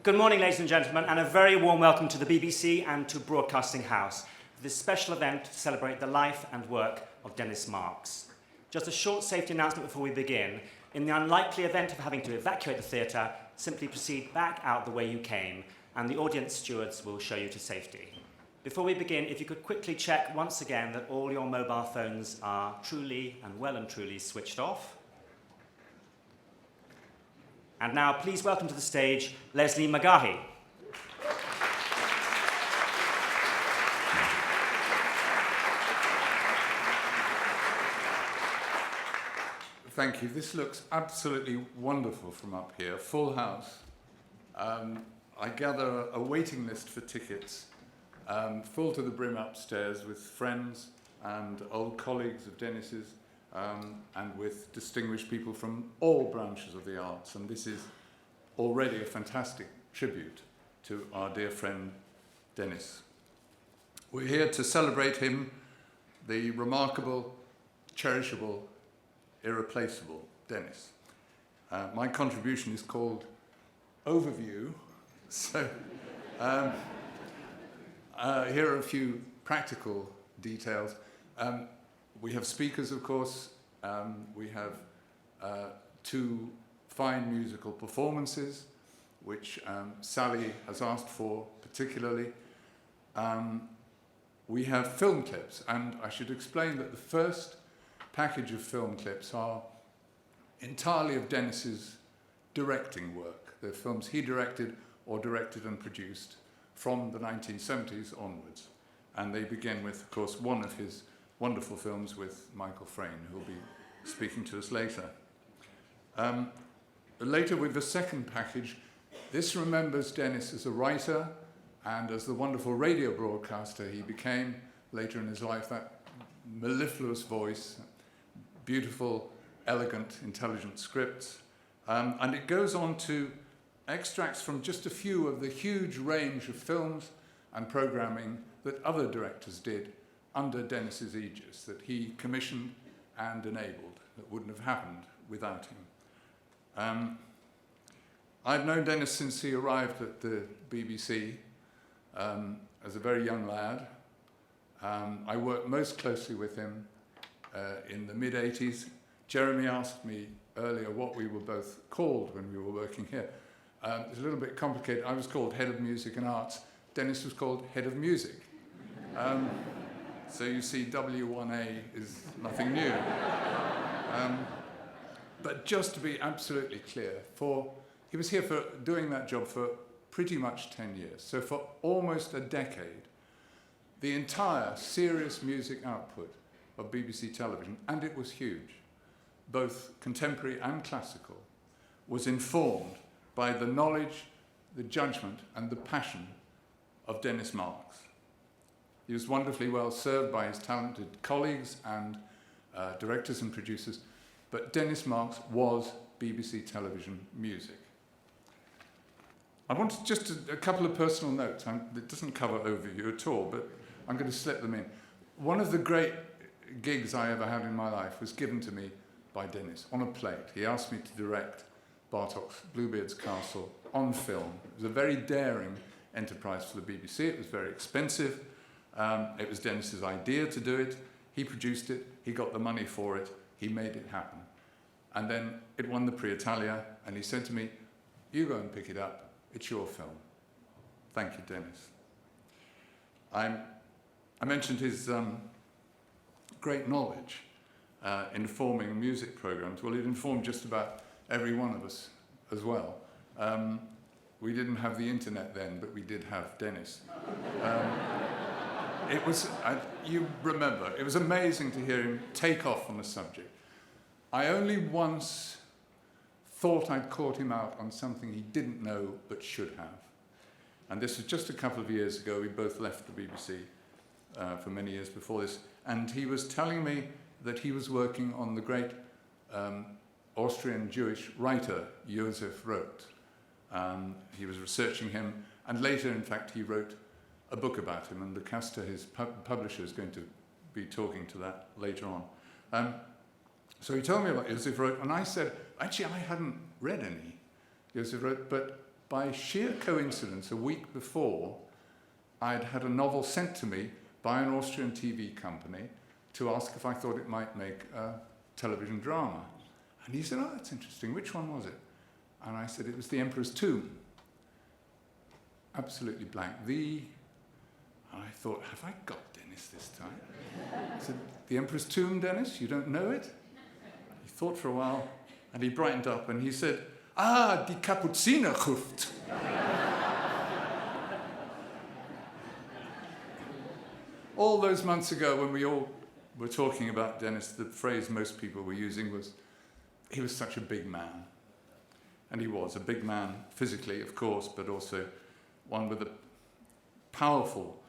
Good morning, ladies and gentlemen, and a very warm welcome to the BBC and to Broadcasting House for this special event to celebrate the life and work of Dennis Marks. Just a short safety announcement before we begin. In the unlikely event of having to evacuate the theatre, simply proceed back out the way you came, and the audience stewards will show you to safety. Before we begin, if you could quickly check once again that all your mobile phones are truly and well and truly switched off. And now, please welcome to the stage, Leslie Magahi. Thank you. This looks absolutely wonderful from up here. Full house. I gather a waiting list for tickets, full to the brim upstairs with friends and old colleagues of Dennis's, and with distinguished people from all branches of the arts. And this is already a fantastic tribute to our dear friend Dennis. We're here to celebrate him, the remarkable, cherishable, irreplaceable Dennis. My contribution is called Overview. So here are a few practical details. We have speakers, of course. We have two fine musical performances, which Sally has asked for particularly. We have film clips, and I should explain that the first package of film clips are entirely of Dennis's directing work. They're films he directed or directed and produced from the 1970s onwards. And they begin with, of course, one of his wonderful films with Michael Frayn, who will be speaking to us later. Later, with the second package, this remembers Dennis as a writer and as the wonderful radio broadcaster he became later in his life, that mellifluous voice, beautiful, elegant, intelligent scripts. And it goes on to extracts from just a few of the huge range of films and programming that other directors did under Dennis's aegis, that he commissioned and enabled, that wouldn't have happened without him. I've known Dennis since he arrived at the BBC as a very young lad. I worked most closely with him in the mid-80s. Jeremy asked me earlier what we were both called when we were working here. It's a little bit complicated. I was called Head of Music and Arts. Dennis was called Head of Music. So you see, W1A is nothing new. But just to be absolutely clear, he was here for doing that job for pretty much 10 years. So for almost a decade, the entire serious music output of BBC television, and it was huge, both contemporary and classical, was informed by the knowledge, the judgment, and the passion of Dennis Marks. He was wonderfully well served by his talented colleagues and directors and producers, but Dennis Marks was BBC television music. I wanted just a couple of personal notes. It doesn't cover overview at all, but I'm going to slip them in. One of the great gigs I ever had in my life was given to me by Dennis on a plate. He asked me to direct Bartók's Bluebeard's Castle on film. It was a very daring enterprise for the BBC. It was very expensive. It was Dennis's idea to do it. He produced it. He got the money for it. He made it happen. And then it won the Prix Italia, and he said to me, "You go and pick it up. It's your film." Thank you, Dennis. I mentioned his great knowledge in forming music programs. Well, it informed just about every one of us as well. We didn't have the internet then, but we did have Dennis. It was, you remember, it was amazing to hear him take off on the subject. I only once thought I'd caught him out on something he didn't know but should have. And this was just a couple of years ago. We both left the BBC for many years before this. And he was telling me that he was working on the great Austrian Jewish writer, Joseph Roth. He was researching him. And later, in fact, he wrote a book about him. And Lucasta, his publisher, is going to be talking to that later on. So he told me about Joseph Roth, and I said, actually, I hadn't read any Joseph Roth, but by sheer coincidence, a week before, I'd had a novel sent to me by an Austrian TV company to ask if I thought it might make a television drama. And he said, "Oh, that's interesting. Which one was it?" And I said, "It was The Emperor's Tomb." Absolutely blank. And I thought, have I got Dennis this time? I said, "The Emperor's Tomb, Dennis? You don't know it?" He thought for a while, and he brightened up, and he said, "Ah, die Kapuzinergruft." All those months ago, when we all were talking about Dennis, the phrase most people were using was, he was such a big man. And he was a big man physically, of course, but also one with a powerful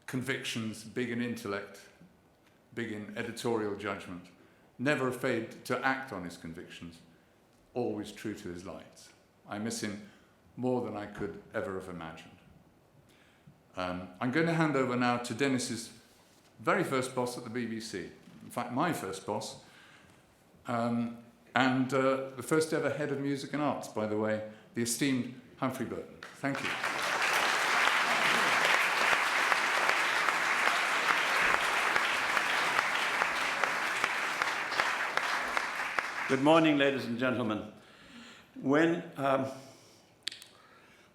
convictions, big in intellect, big in editorial judgment, never afraid to act on his convictions, always true to his lights. I miss him more than I could ever have imagined. I'm going to hand over now to Dennis's very first boss at the BBC. In fact, my first boss, and the first ever head of music and arts, by the way, the esteemed Humphrey Burton. Thank you. Good morning, ladies and gentlemen. Well,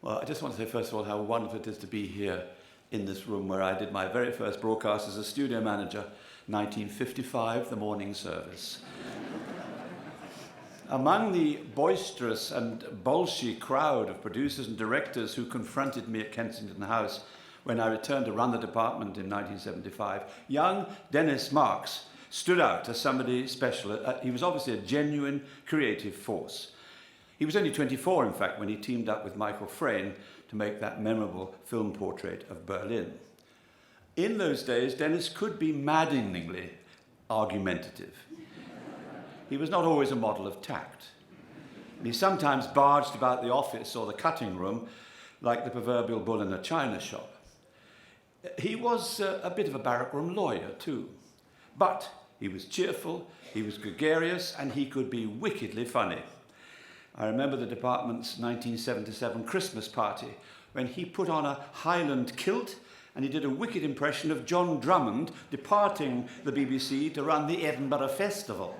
I just want to say, first of all, how wonderful it is to be here in this room where I did my very first broadcast as a studio manager, 1955, the morning service. Among the boisterous and bolshy crowd of producers and directors who confronted me at Kensington House when I returned to run the department in 1975, young Dennis Marks stood out as somebody special. He was obviously a genuine creative force. He was only 24, in fact, when he teamed up with Michael Frayn to make that memorable film portrait of Berlin. In those days, Dennis could be maddeningly argumentative. He was not always a model of tact. He sometimes barged about the office or the cutting room like the proverbial bull in a china shop. He was a bit of a barrack room lawyer, too. But he was cheerful, he was gregarious, and he could be wickedly funny. I remember the department's 1977 Christmas party when he put on a Highland kilt and he did a wicked impression of John Drummond departing the BBC to run the Edinburgh Festival.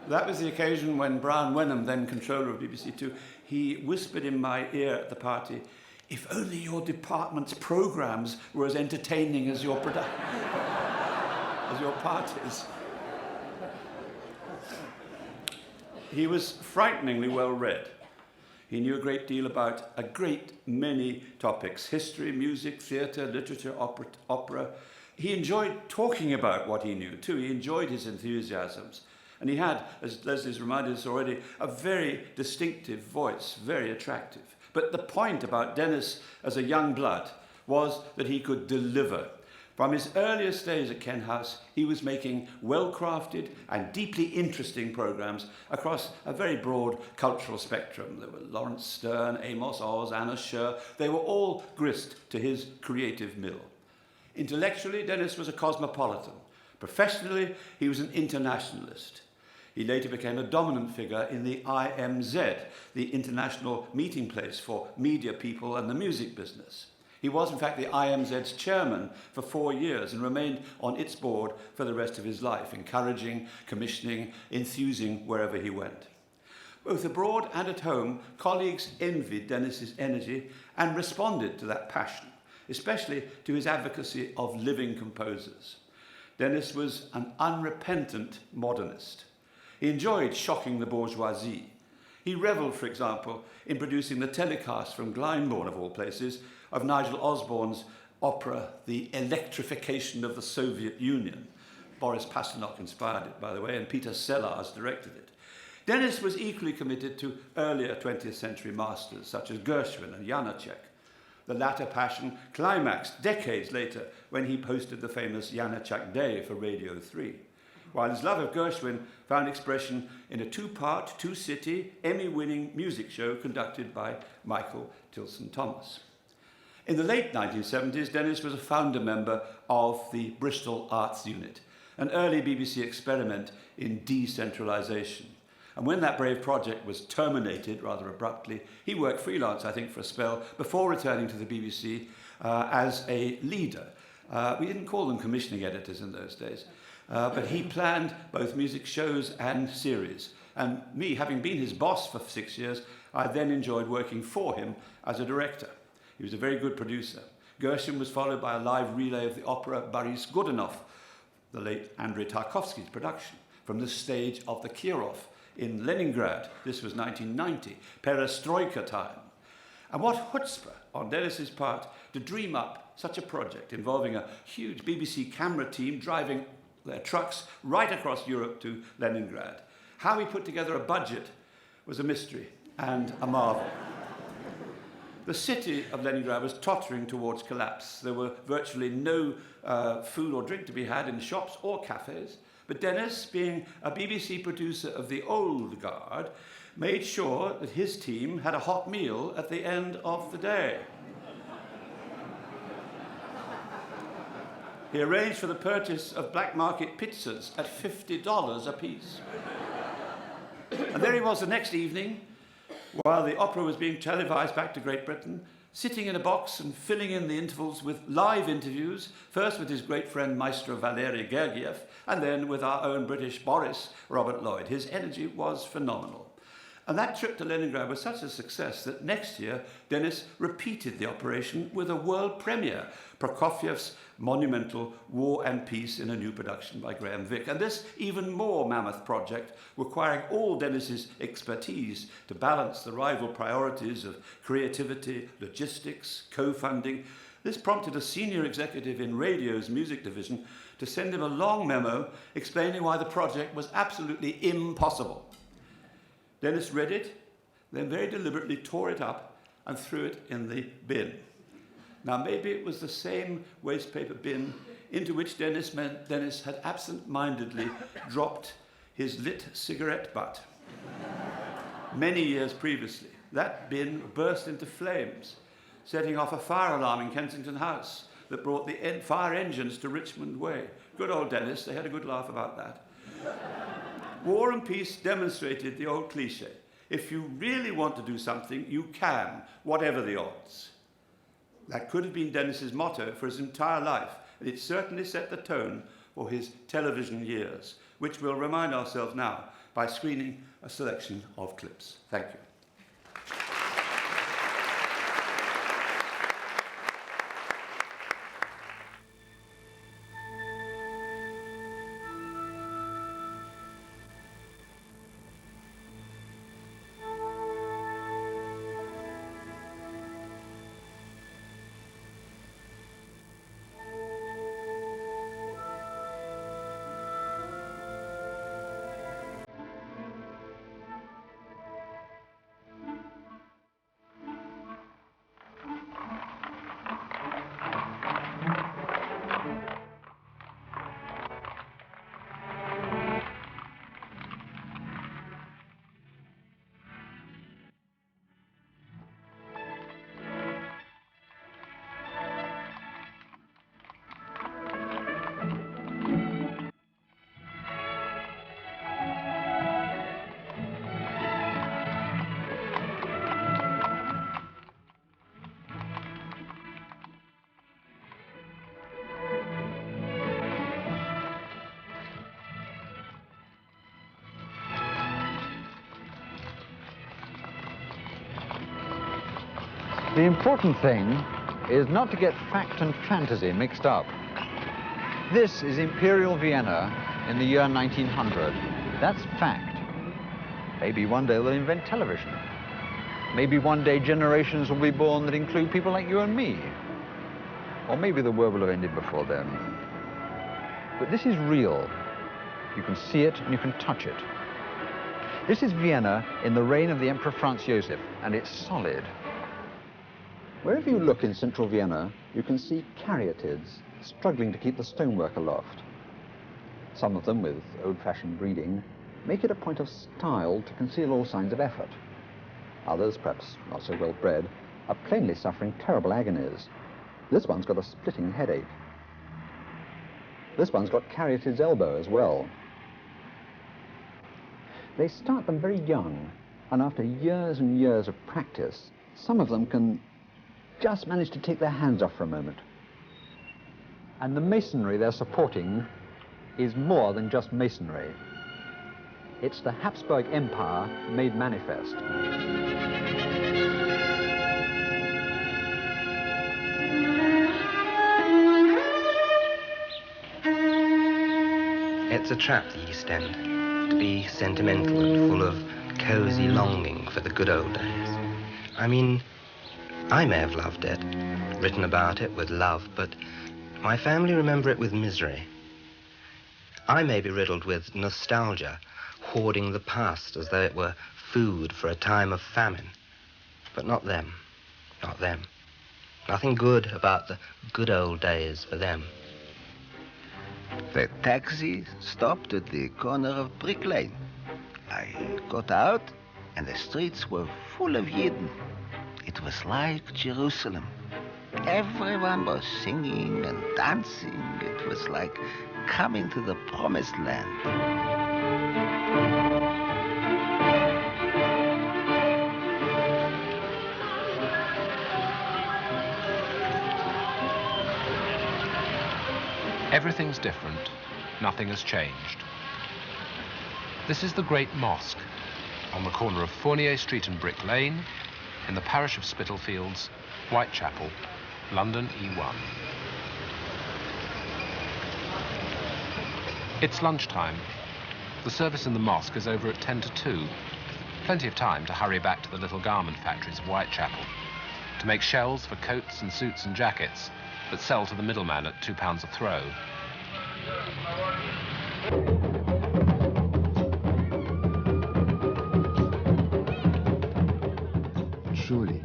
That was the occasion when Brian Wenham, then controller of BBC Two, he whispered in my ear at the party, "If only your department's programmes were as entertaining as your as your parties." He was frighteningly well read. He knew a great deal about a great many topics: history, music, theatre, literature, opera. He enjoyed talking about what he knew too. He enjoyed his enthusiasms. And he had, as Leslie's reminded us already, a very distinctive voice, very attractive. But the point about Dennis as a young blood was that he could deliver. From his earliest days at Ken House, he was making well-crafted and deeply interesting programmes across a very broad cultural spectrum. There were Lawrence Stern, Amos Oz, Anna Scher. They were all grist to his creative mill. Intellectually, Dennis was a cosmopolitan. Professionally, he was an internationalist. He later became a dominant figure in the IMZ, the international meeting place for media people and the music business. He was, in fact, the IMZ's chairman for 4 years and remained on its board for the rest of his life, encouraging, commissioning, enthusing wherever he went. Both abroad and at home, colleagues envied Dennis's energy and responded to that passion, especially to his advocacy of living composers. Dennis was an unrepentant modernist. He enjoyed shocking the bourgeoisie. He revelled, for example, in producing the telecast from Glyndebourne, of all places, of Nigel Osborne's opera, The Electrification of the Soviet Union. Boris Pasternak inspired it, by the way, and Peter Sellars directed it. Dennis was equally committed to earlier 20th century masters, such as Gershwin and Janacek. The latter passion climaxed decades later when he hosted the famous Janacek Day for Radio 3, while his love of Gershwin found expression in a two-part, two-city, Emmy-winning music show conducted by Michael Tilson Thomas. In the late 1970s, Dennis was a founder member of the Bristol Arts Unit, an early BBC experiment in decentralisation. And when that brave project was terminated rather abruptly, he worked freelance, I think, for a spell before returning to the BBC as a leader. We didn't call them commissioning editors in those days, but he planned both music shows and series. And me, having been his boss for 6 years, I then enjoyed working for him as a director. He was a very good producer. Gershwin was followed by a live relay of the opera Boris Godunov, the late Andrei Tarkovsky's production, from the stage of the Kirov in Leningrad. This was 1990, Perestroika time. And what chutzpah on Dennis's part to dream up such a project involving a huge BBC camera team driving their trucks right across Europe to Leningrad. How he put together a budget was a mystery and a marvel. The city of Leningrad was tottering towards collapse. There were virtually no food or drink to be had in shops or cafes. But Dennis, being a BBC producer of the old guard, made sure that his team had a hot meal at the end of the day. He arranged for the purchase of black market pizzas at $50 a piece. And there he was the next evening, while the opera was being televised back to Great Britain, sitting in a box and filling in the intervals with live interviews, first with his great friend Maestro Valery Gergiev, and then with our own British Boris, Robert Lloyd. His energy was phenomenal. And that trip to Leningrad was such a success that next year, Dennis repeated the operation with a world premiere, Prokofiev's monumental War and Peace in a new production by Graham Vick. And this even more mammoth project, requiring all Dennis's expertise to balance the rival priorities of creativity, logistics, co-funding, this prompted a senior executive in radio's music division to send him a long memo explaining why the project was absolutely impossible. Dennis read it, then very deliberately tore it up and threw it in the bin. Now, maybe it was the same wastepaper bin into which Dennis had absent-mindedly dropped his lit cigarette butt many years previously. That bin burst into flames, setting off a fire alarm in Kensington House that brought the fire engines to Richmond Way. Good old Dennis, they had a good laugh about that. War and Peace demonstrated the old cliche. If you really want to do something, you can, whatever the odds. That could have been Dennis's motto for his entire life, and it certainly set the tone for his television years, which we'll remind ourselves now by screening a selection of clips. Thank you. The important thing is not to get fact and fantasy mixed up. This is Imperial Vienna in the year 1900. That's fact. Maybe one day they'll invent television. Maybe one day generations will be born that include people like you and me. Or maybe the world will have ended before then. But this is real. You can see it and you can touch it. This is Vienna in the reign of the Emperor Franz Joseph, and it's solid. Wherever you look in central Vienna, you can see caryatids struggling to keep the stonework aloft. Some of them, with old-fashioned breeding, make it a point of style to conceal all signs of effort. Others, perhaps not so well bred, are plainly suffering terrible agonies. This one's got a splitting headache. This one's got caryatid's elbow as well. They start them very young, and after years and years of practice, some of them can just manage to take their hands off for a moment. And the masonry they're supporting is more than just masonry. It's the Habsburg Empire made manifest. It's a trap, the East End, to be sentimental and full of cosy longing for the good old days. I mean, I may have loved it, written about it with love, but my family remember it with misery. I may be riddled with nostalgia, hoarding the past as though it were food for a time of famine. But not them, not them. Nothing good about the good old days for them. The taxi stopped at the corner of Brick Lane. I got out, and the streets were full of Yidden. It was like Jerusalem. Everyone was singing and dancing. It was like coming to the promised land. Everything's different. Nothing has changed. This is the Great Mosque on the corner of Fournier Street and Brick Lane in the parish of Spitalfields, Whitechapel, London E1. It's lunchtime. The service in the mosque is over at 10 to 2. Plenty of time to hurry back to the little garment factories of Whitechapel to make shells for coats and suits and jackets that sell to the middleman at £2 a throw. Surely,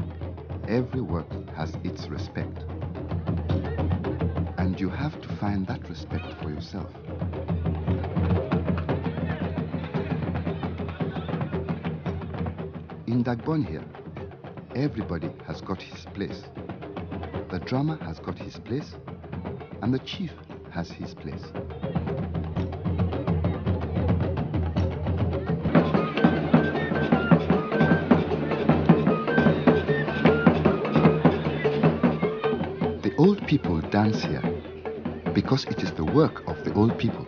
every work has its respect. And you have to find that respect for yourself. In Dagbon here, everybody has got his place. The drummer has got his place, and the chief has his place. The old people dance here because it is the work of the old people.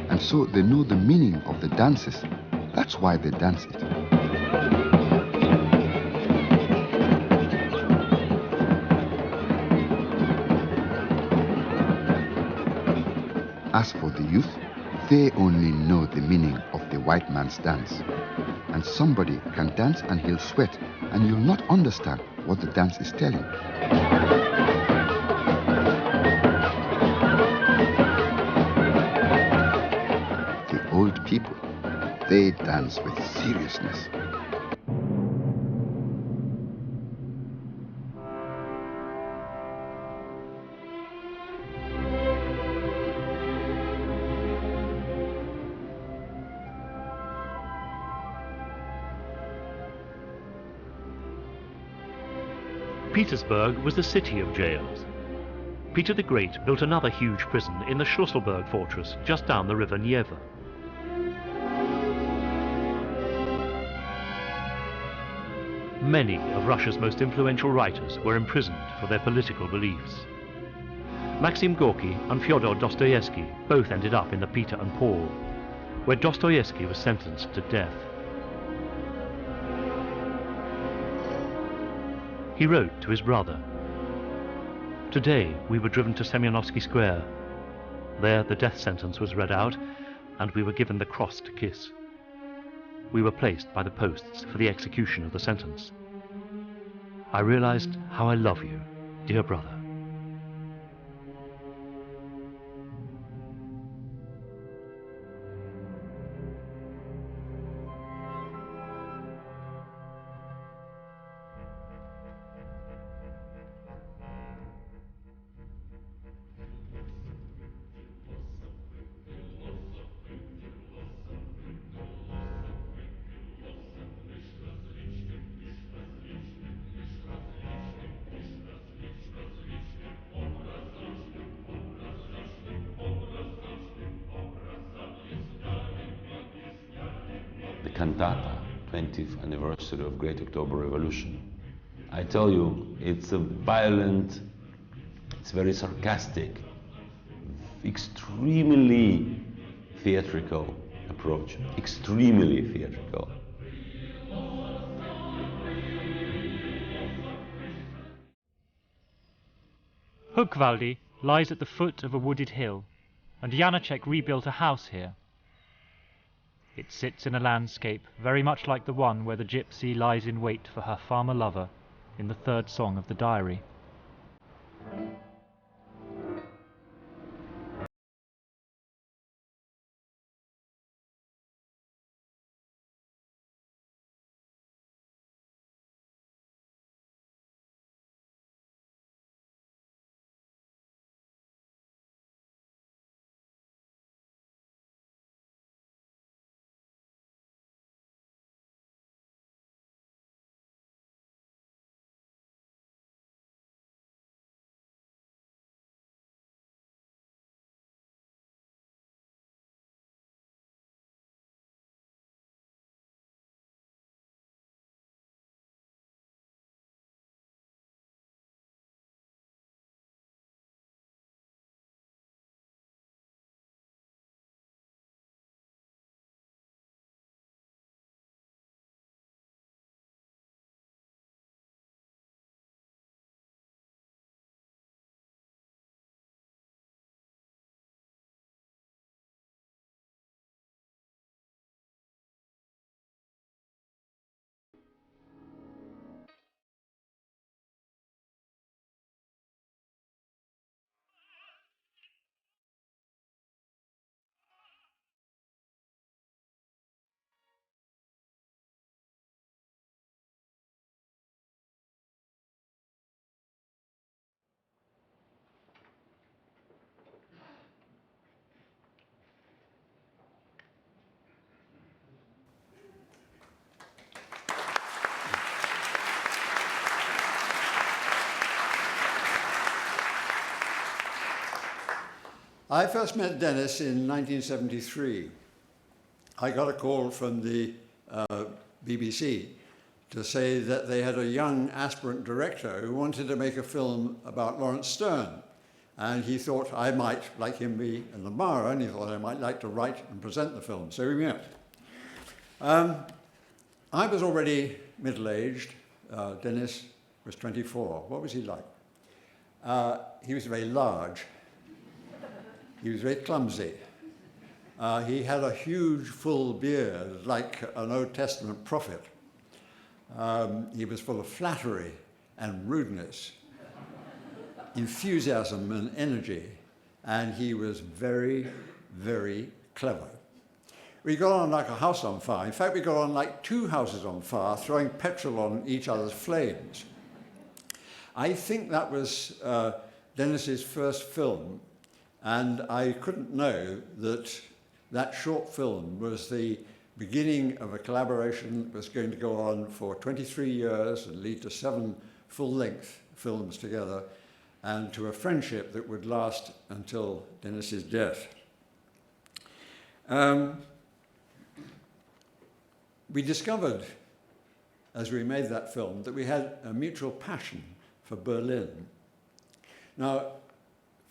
And so they know the meaning of the dances. That's why they dance it. As for the youth, they only know the meaning of the white man's dance. And somebody can dance and he'll sweat, and you'll not understand what the dance is telling. The old people, they dance with seriousness. Petersburg was the city of jails. Peter the Great built another huge prison in the Schlüsselburg fortress just down the river Neva. Many of Russia's most influential writers were imprisoned for their political beliefs. Maxim Gorky and Fyodor Dostoevsky both ended up in the Peter and Paul, where Dostoevsky was sentenced to death. He wrote to his brother, "Today we were driven to Semyonovsky Square. There the death sentence was read out, and we were given the cross to kiss. We were placed by the posts for the execution of the sentence. I realized how I love you, dear brother." cantata, 20th anniversary of Great October Revolution. I tell you, it's a violent, it's very sarcastic, extremely theatrical approach, extremely theatrical. Hukvaldi lies at the foot of a wooded hill, and Janacek rebuilt a house here. It sits in a landscape very much like the one where the gypsy lies in wait for her farmer lover in the third song of the diary. I first met Dennis in 1973. I got a call from the BBC to say that they had a young aspirant director who wanted to make a film about Lawrence Stern. And he thought I might, like him, be an admirer, and he thought I might like to write and present the film. So we met. I was already middle-aged. Dennis was 24. What was he like? He was very large. He was very clumsy. He had a huge, full beard, like an Old Testament prophet. He was full of flattery and rudeness, enthusiasm and energy, and he was very, very clever. We got on like a house on fire. In fact, we got on like two houses on fire, throwing petrol on each other's flames. I think that was Dennis's first film, and I couldn't know that that short film was the beginning of a collaboration that was going to go on for 23 years and lead to 7 full-length films together, and to a friendship that would last until Dennis's death. We discovered, as we made that film, that we had a mutual passion for Berlin. Now,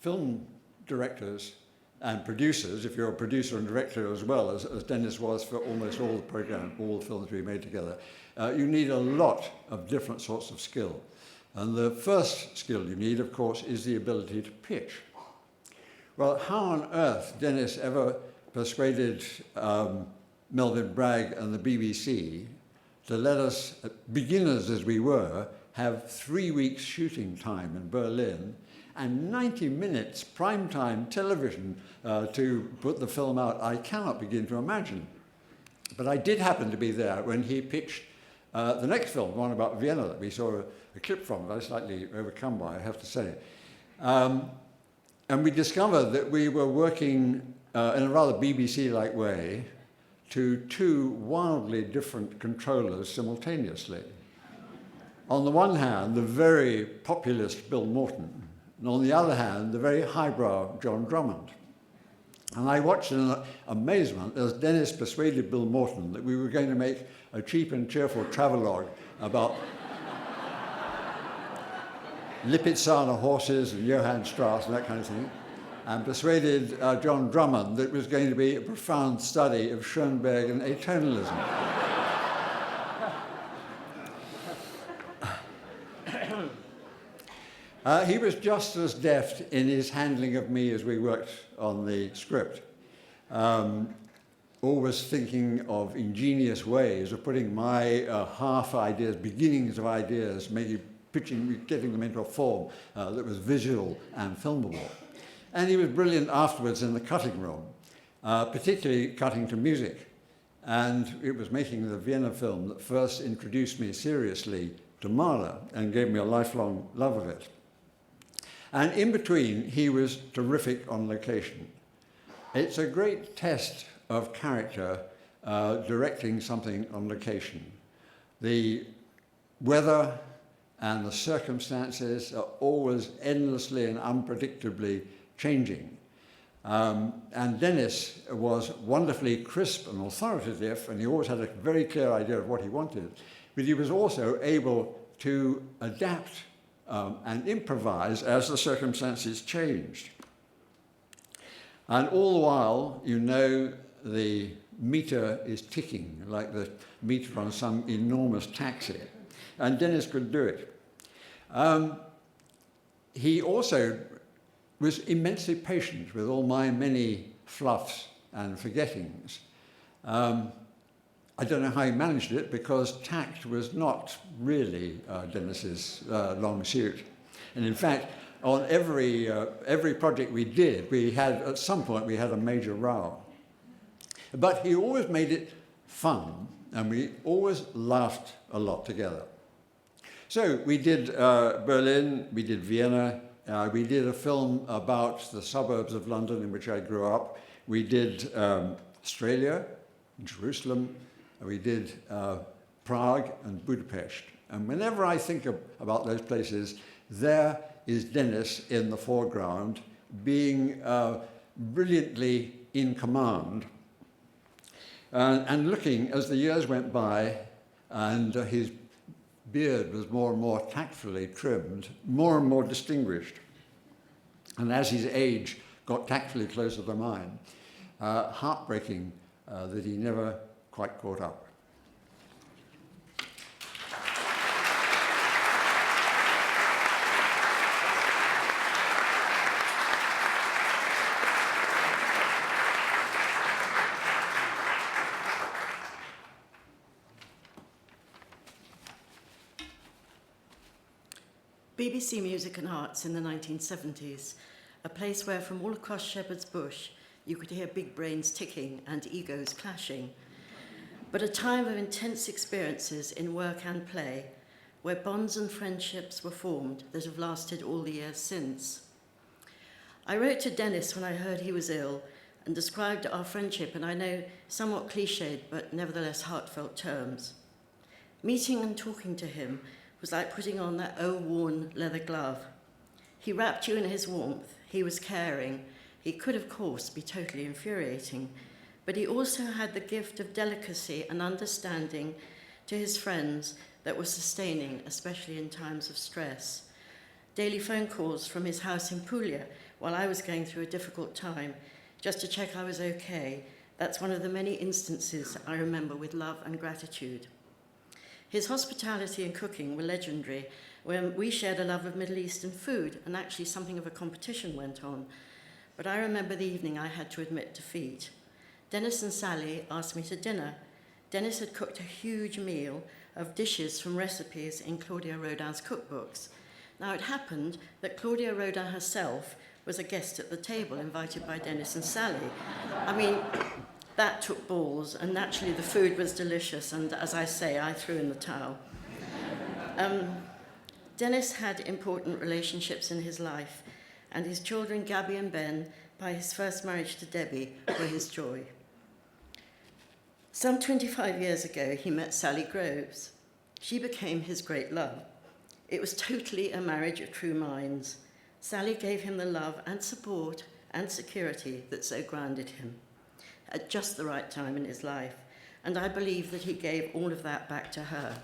film directors and producers, if you're a producer and director as well, as Dennis was for almost all the program, all the films we made together, you need a lot of different sorts of skill. And the first skill you need, of course, is the ability to pitch. Well, how on earth Dennis ever persuaded Melvyn Bragg and the BBC to let us, beginners as we were, have 3 weeks shooting time in Berlin and 90 minutes primetime television to put the film out, I cannot begin to imagine. But I did happen to be there when he pitched the next film, one about Vienna that we saw a clip from, I was slightly overcome by, I have to say. And we discovered that we were working in a rather BBC-like way to 2 wildly different controllers simultaneously. On the one hand, the very populist Bill Morton, and on the other hand, the very highbrow John Drummond. And I watched in amazement as Dennis persuaded Bill Morton that we were going to make a cheap and cheerful travelogue about Lipizzaner horses and Johann Strauss and that kind of thing, and persuaded John Drummond that it was going to be a profound study of Schoenberg and atonalism. He was just as deft in his handling of me as we worked on the script. Always thinking of ingenious ways of putting my half ideas, beginnings of ideas, maybe getting them into a form that was visual and filmable. And he was brilliant afterwards in the cutting room, particularly cutting to music. And it was making the Vienna film that first introduced me seriously to Mahler and gave me a lifelong love of it. And in between, he was terrific on location. It's a great test of character directing something on location. The weather and the circumstances are always endlessly and unpredictably changing. And Dennis was wonderfully crisp and authoritative, and he always had a very clear idea of what he wanted. But he was also able to adapt and improvise as the circumstances changed. And all the while, you know, the meter is ticking, like the meter on some enormous taxi. And Dennis could do it. He also was immensely patient with all my many fluffs and forgettings. I don't know how he managed it, because tact was not really Dennis's long suit. And in fact, on every project we did, at some point we had a major row. But he always made it fun, and we always laughed a lot together. So we did Berlin, we did Vienna, we did a film about the suburbs of London in which I grew up. We did Australia, Jerusalem, we did Prague and Budapest. And whenever I think about those places, there is Dennis in the foreground, being brilliantly in command, and looking as the years went by, and his beard was more and more tactfully trimmed, more and more distinguished. And as his age got tactfully closer to mine, heartbreaking that he never quite caught up. BBC Music and Arts in the 1970s, a place where from all across Shepherd's Bush you could hear big brains ticking and egos clashing, but a time of intense experiences in work and play, where bonds and friendships were formed that have lasted all the years since. I wrote to Dennis when I heard he was ill and described our friendship in, I know, somewhat cliched but nevertheless heartfelt terms. Meeting and talking to him was like putting on that worn leather glove. He wrapped you in his warmth, he was caring, he could of course be totally infuriating, but he also had the gift of delicacy and understanding to his friends that was sustaining, especially in times of stress. Daily phone calls from his house in Puglia while I was going through a difficult time, just to check I was okay. That's one of the many instances I remember with love and gratitude. His hospitality and cooking were legendary, when we shared a love of Middle Eastern food, and actually something of a competition went on. But I remember the evening I had to admit defeat. Dennis and Sally asked me to dinner. Dennis had cooked a huge meal of dishes from recipes in Claudio Rodin's cookbooks. Now, it happened that Claudia Rodin herself was a guest at the table, invited by Dennis and Sally. I mean, that took balls, and naturally the food was delicious, and as I say, I threw in the towel. Dennis had important relationships in his life, and his children, Gabby and Ben, by his first marriage to Debbie, were his joy. Some 25 years ago, he met Sally Groves. She became his great love. It was totally a marriage of true minds. Sally gave him the love and support and security that so grounded him at just the right time in his life, and I believe that he gave all of that back to her.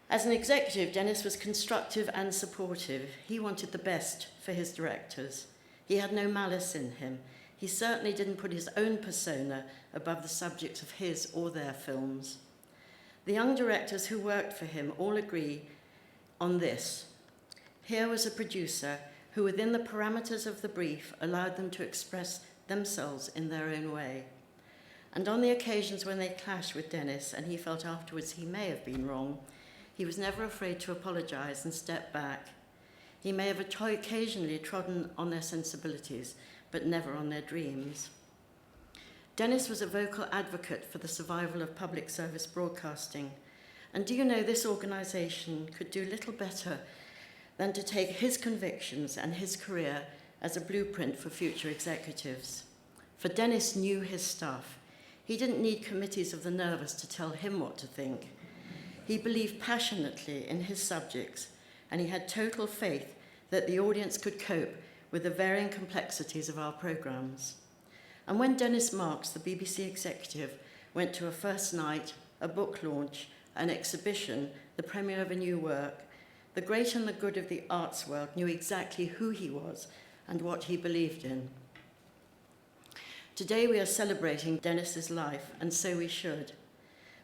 As an executive, Dennis was constructive and supportive. He wanted the best for his directors. He had no malice in him. He certainly didn't put his own persona above the subjects of his or their films. The young directors who worked for him all agree on this. Here was a producer who, within the parameters of the brief, allowed them to express themselves in their own way. And on the occasions when they clashed with Dennis, and he felt afterwards he may have been wrong, he was never afraid to apologize and step back. He may have occasionally trodden on their sensibilities, but never on their dreams. Dennis was a vocal advocate for the survival of public service broadcasting. And do you know, this organization could do little better than to take his convictions and his career as a blueprint for future executives. For Dennis knew his stuff. He didn't need committees of the nervous to tell him what to think. He believed passionately in his subjects, and he had total faith that the audience could cope with the varying complexities of our programs. And when Dennis Marks, the BBC executive, went to a first night, a book launch, an exhibition, the premiere of a new work, the great and the good of the arts world knew exactly who he was and what he believed in. Today we are celebrating Dennis's life, and so we should.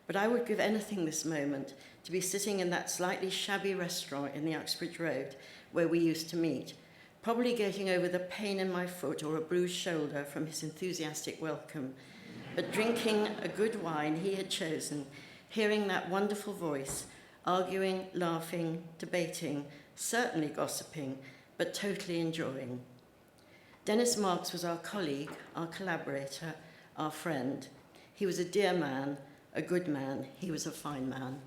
But I would give anything this moment to be sitting in that slightly shabby restaurant in the Uxbridge Road where we used to meet, probably getting over the pain in my foot or a bruised shoulder from his enthusiastic welcome, but drinking a good wine he had chosen, hearing that wonderful voice, arguing, laughing, debating, certainly gossiping, but totally enjoying. Dennis Marks was our colleague, our collaborator, our friend. He was a dear man, a good man. He was a fine man.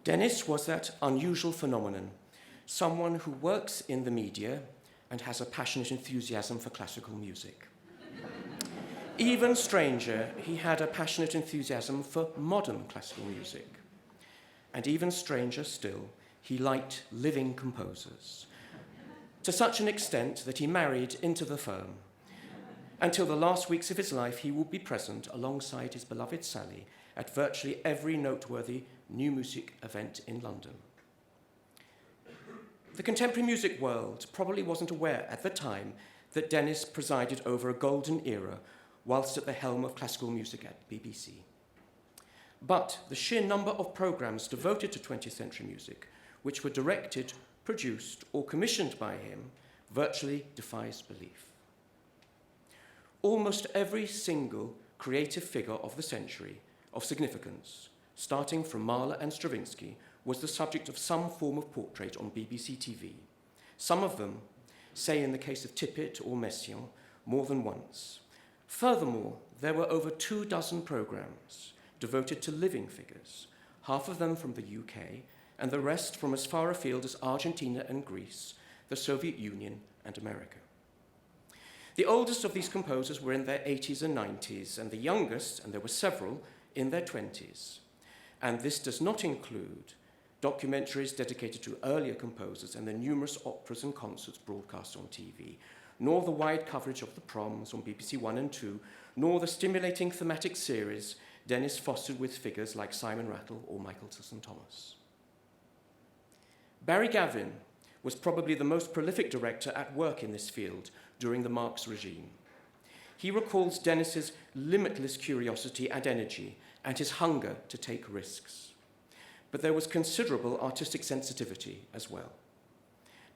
Dennis was that unusual phenomenon, someone who works in the media and has a passionate enthusiasm for classical music. Even stranger, he had a passionate enthusiasm for modern classical music. And even stranger still, he liked living composers, to such an extent that he married into the firm. Until the last weeks of his life, he would be present alongside his beloved Sally at virtually every noteworthy new music event in London. The contemporary music world probably wasn't aware at the time that Dennis presided over a golden era whilst at the helm of classical music at BBC. But the sheer number of programs devoted to 20th century music, which were directed, produced, or commissioned by him, virtually defies belief. Almost every single creative figure of the century of significance, starting from Mahler and Stravinsky, was the subject of some form of portrait on BBC TV. Some of them, say in the case of Tippett or Messiaen, more than once. Furthermore, there were over 24 programs devoted to living figures, half of them from the UK, and the rest from as far afield as Argentina and Greece, the Soviet Union and America. The oldest of these composers were in their 80s and 90s, and the youngest, and there were several, in their 20s. And this does not include documentaries dedicated to earlier composers and the numerous operas and concerts broadcast on TV, nor the wide coverage of the proms on BBC One and Two, nor the stimulating thematic series Dennis fostered with figures like Simon Rattle or Michael Tilson-Thomas. Barry Gavin was probably the most prolific director at work in this field during the Marx regime. He recalls Dennis's limitless curiosity and energy and his hunger to take risks. But there was considerable artistic sensitivity as well.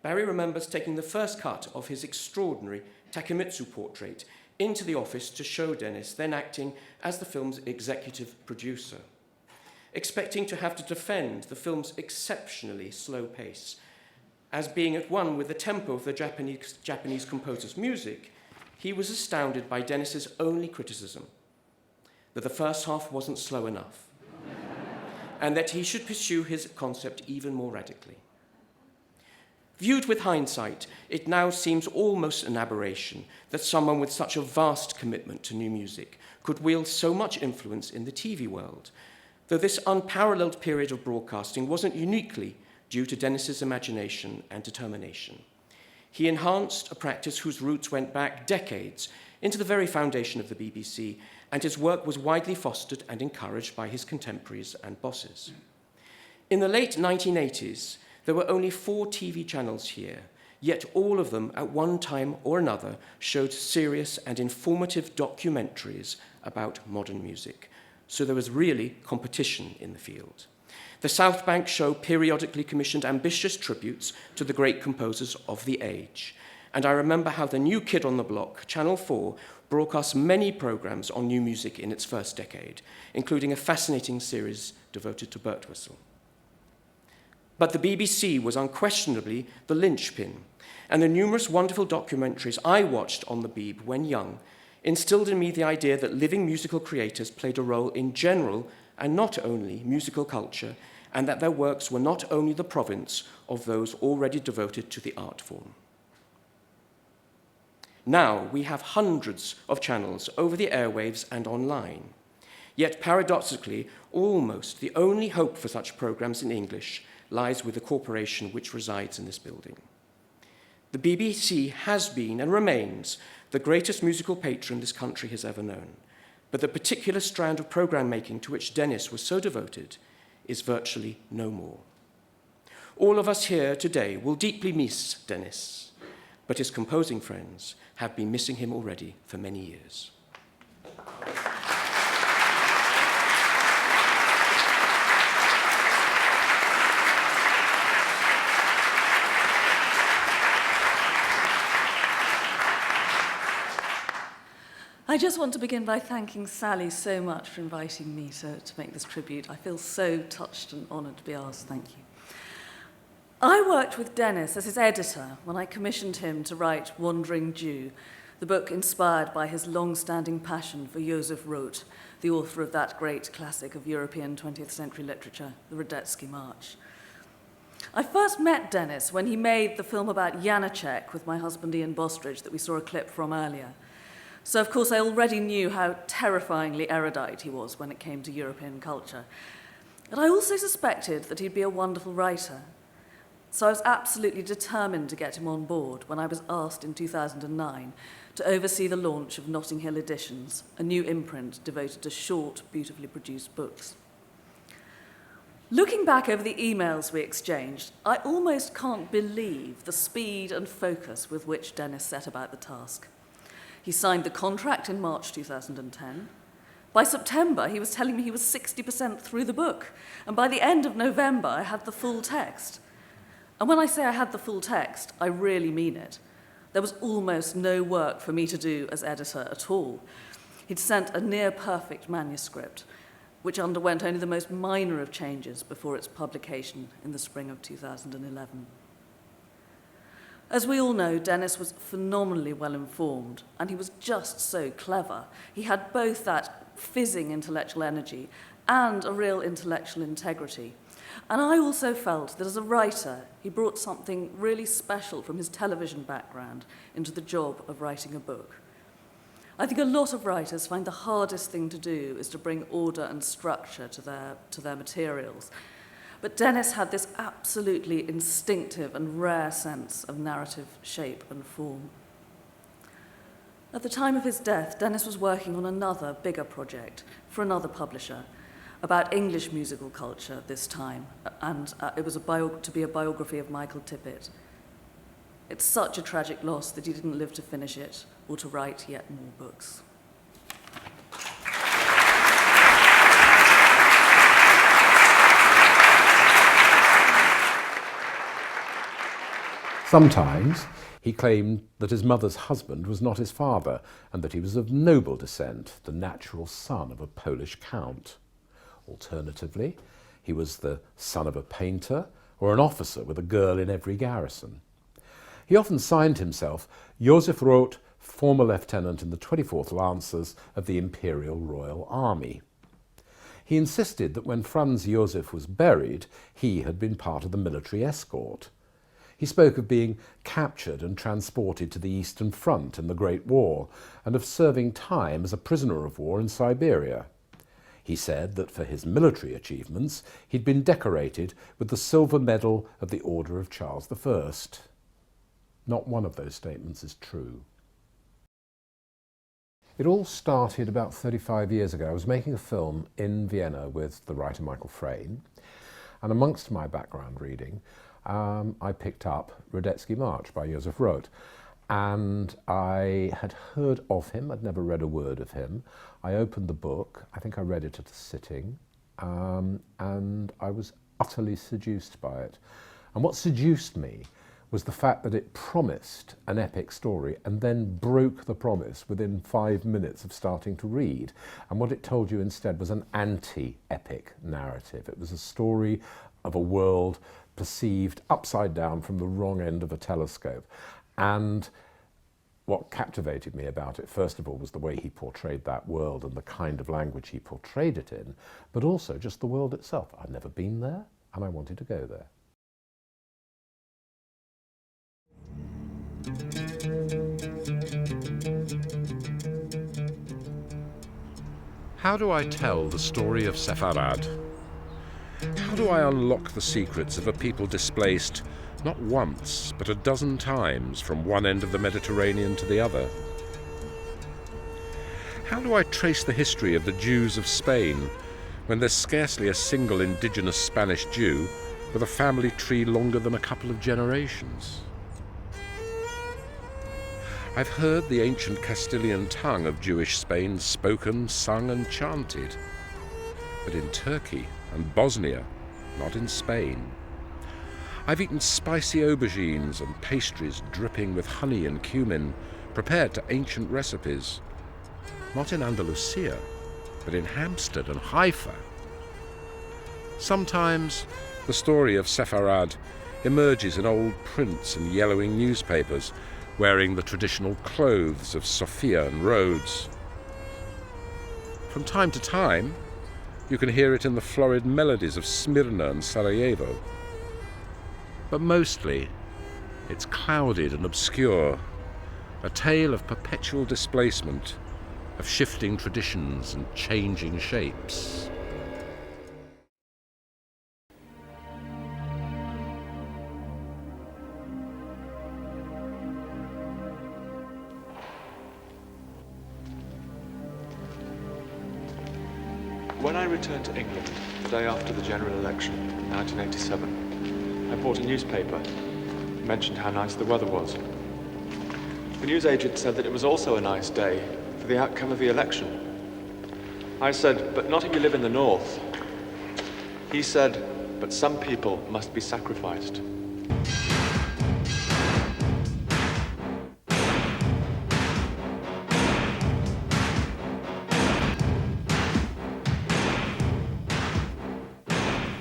Barry remembers taking the first cut of his extraordinary Takemitsu portrait into the office to show Dennis, then acting as the film's executive producer. Expecting to have to defend the film's exceptionally slow pace as being at one with the tempo of the Japanese composer's music, he was astounded by Dennis's only criticism, that the first half wasn't slow enough, and that he should pursue his concept even more radically. Viewed with hindsight, it now seems almost an aberration that someone with such a vast commitment to new music could wield so much influence in the TV world, though this unparalleled period of broadcasting wasn't uniquely due to Dennis's imagination and determination. He enhanced a practice whose roots went back decades into the very foundation of the BBC, and his work was widely fostered and encouraged by his contemporaries and bosses. In the late 1980s, there were only 4 TV channels here, yet all of them at one time or another showed serious and informative documentaries about modern music. So there was really competition in the field. The South Bank show periodically commissioned ambitious tributes to the great composers of the age. And I remember how the new kid on the block, Channel 4, broadcast many programs on new music in its first decade, including a fascinating series devoted to Birtwistle. But the BBC was unquestionably the linchpin, and the numerous wonderful documentaries I watched on the Beeb when young instilled in me the idea that living musical creators played a role in general and not only musical culture, and that their works were not only the province of those already devoted to the art form. Now we have hundreds of channels over the airwaves and online. Yet paradoxically, almost the only hope for such programs in English lies with the corporation which resides in this building. The BBC has been and remains the greatest musical patron this country has ever known, but the particular strand of program making to which Dennis was so devoted is virtually no more. All of us here today will deeply miss Dennis, but his composing friends have been missing him already for many years. I just want to begin by thanking Sally so much for inviting me to make this tribute. I feel so touched and honoured to be asked. Thank you. I worked with Dennis as his editor when I commissioned him to write Wandering Jew, the book inspired by his long-standing passion for Joseph Roth, the author of that great classic of European 20th century literature, the Radetzky March. I first met Denis when he made the film about Janacek with my husband Ian Bostridge that we saw a clip from earlier. So, of course, I already knew how terrifyingly erudite he was when it came to European culture. But I also suspected that he'd be a wonderful writer. So I was absolutely determined to get him on board when I was asked in 2009 to oversee the launch of Notting Hill Editions, a new imprint devoted to short, beautifully produced books. Looking back over the emails we exchanged, I almost can't believe the speed and focus with which Denis set about the task. He signed the contract in March 2010. By September, he was telling me he was 60% through the book, and by the end of November, I had the full text. And when I say I had the full text, I really mean it. There was almost no work for me to do as editor at all. He'd sent a near-perfect manuscript, which underwent only the most minor of changes before its publication in the spring of 2011. As we all know, Denis was phenomenally well-informed, and he was just so clever. He had both that fizzing intellectual energy and a real intellectual integrity. And I also felt that as a writer, he brought something really special from his television background into the job of writing a book. I think a lot of writers find the hardest thing to do is to bring order and structure to their materials. But Denis had this absolutely instinctive and rare sense of narrative shape and form. At the time of his death, Denis was working on another, bigger project for another publisher about English musical culture this time, and it was to be a biography of Michael Tippett. It's such a tragic loss that he didn't live to finish it or to write yet more books. Sometimes he claimed that his mother's husband was not his father and that he was of noble descent, the natural son of a Polish count. Alternatively, he was the son of a painter or an officer with a girl in every garrison. He often signed himself Josef Roth, former lieutenant in the 24th Lancers of the Imperial Royal Army. He insisted that when Franz Josef was buried, he had been part of the military escort. He spoke of being captured and transported to the Eastern Front in the Great War and of serving time as a prisoner of war in Siberia. He said that for his military achievements, he'd been decorated with the Silver Medal of the Order of Charles I. Not one of those statements is true. It all started about 35 years ago. I was making a film in Vienna with the writer Michael Frayn, and amongst my background reading, I picked up Radetzky March by Josef Roth, and I had heard of him. I'd never read a word of him. I opened the book. I think I read it at a sitting, and I was utterly seduced by it. And what seduced me was the fact that it promised an epic story and then broke the promise within 5 minutes of starting to read. And what it told you instead was an anti-epic narrative. It was a story of a world perceived upside down from the wrong end of a telescope. And what captivated me about it, first of all, was the way he portrayed that world and the kind of language he portrayed it in, but also just the world itself. I'd never been there, and I wanted to go there. How do I tell the story of Sepharad? How do I unlock the secrets of a people displaced not once, but a dozen times from one end of the Mediterranean to the other? How do I trace the history of the Jews of Spain when there's scarcely a single indigenous Spanish Jew with a family tree longer than a couple of generations? I've heard the ancient Castilian tongue of Jewish Spain spoken, sung and chanted, but in Turkey and Bosnia, not in Spain. I've eaten spicy aubergines and pastries dripping with honey and cumin, prepared to ancient recipes, not in Andalusia, but in Hampstead and Haifa. Sometimes the story of Sepharad emerges in old prints and yellowing newspapers, wearing the traditional clothes of Sofia and Rhodes. From time to time, you can hear it in the florid melodies of Smyrna and Sarajevo. But mostly, it's clouded and obscure, a tale of perpetual displacement, of shifting traditions and changing shapes. When I returned to England the day after the general election in 1987, I bought a newspaper. It mentioned how nice the weather was. The newsagent said that it was also a nice day for the outcome of the election. I said, but not if you live in the north. He said, but some people must be sacrificed.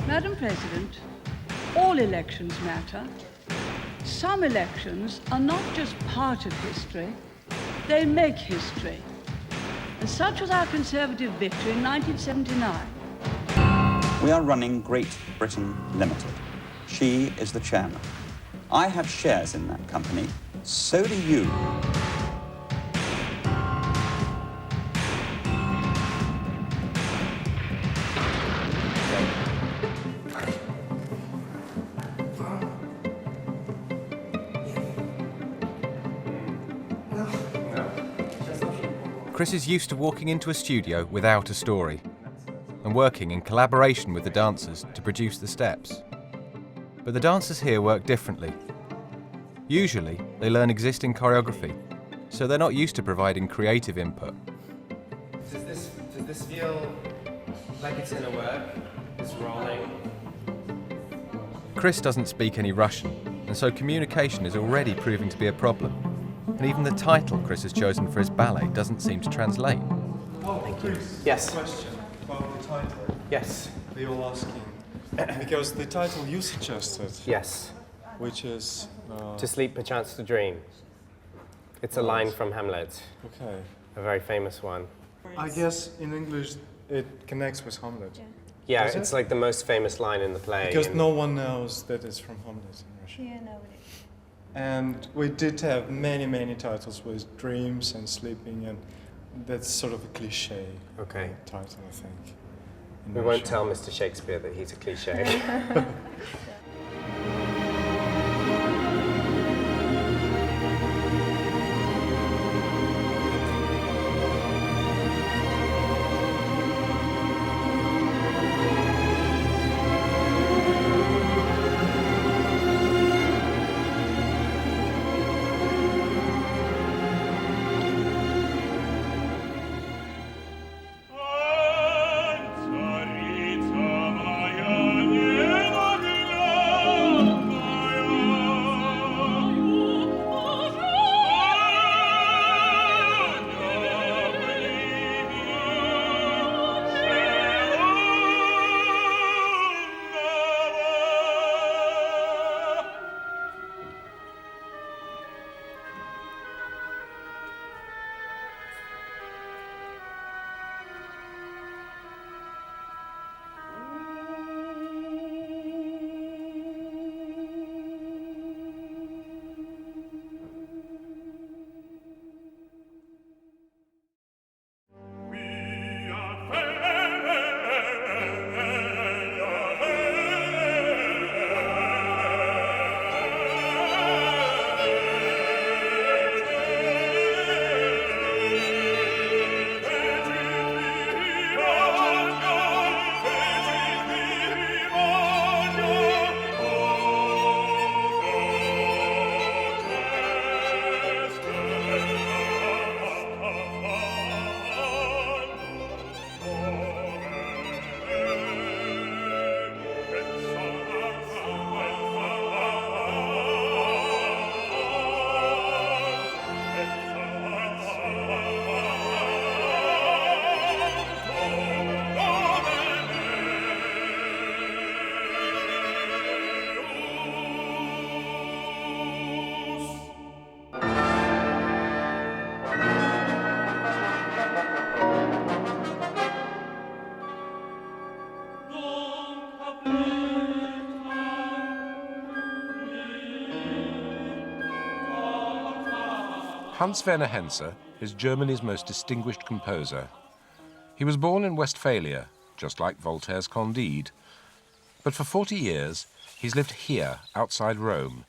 Madam President, all elections matter. Some elections are not just part of history, they make history. And such was our Conservative victory in 1979. We are running Great Britain Limited. She is the chairman. I have shares in that company. So do you. Chris is used to walking into a studio without a story and working in collaboration with the dancers to produce the steps. But the dancers here work differently. Usually, they learn existing choreography, so they're not used to providing creative input. Does this feel like it's gonna work? It's rolling? Chris doesn't speak any Russian, and so communication is already proving to be a problem. And even the title Chris has chosen for his ballet doesn't seem to translate. Oh, thank you. Yes. Question about the title. Yes. They all asking. Because the title you suggested. Yes. Which is... To sleep, perchance to dream. It's a line from Hamlet. Okay. A very famous one. I guess in English it connects with Hamlet. Yeah, Does it's it? like the most famous line in the play. Because and no one knows that it's from Hamlet in Russian. Yeah, nobody. And we did have many, many titles with dreams and sleeping, and that's sort of a cliche title, I think. in We won't Russia. tell Mr. Shakespeare that he's a cliche. Hans Werner Henze is Germany's most distinguished composer. He was born in Westphalia, just like Voltaire's Candide. But for 40 years, he's lived here, outside Rome.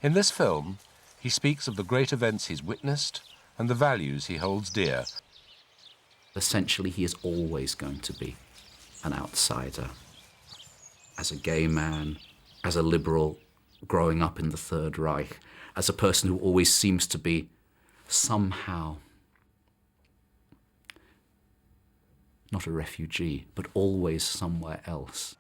In this film, he speaks of the great events he's witnessed and the values he holds dear. Essentially, he is always going to be an outsider. As a gay man, as a liberal growing up in the Third Reich, as a person who always seems to be somehow not a refugee, but always somewhere else.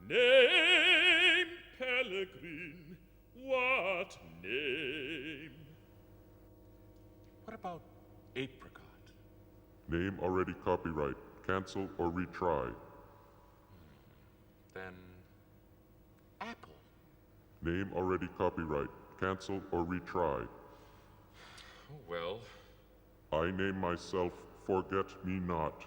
Name, Pellegrin, what name? What about apricot? Name already copyright. Cancel or retry. Then apple. Name already copyright. Cancel or retry. Oh, well. I name myself Forget Me Not.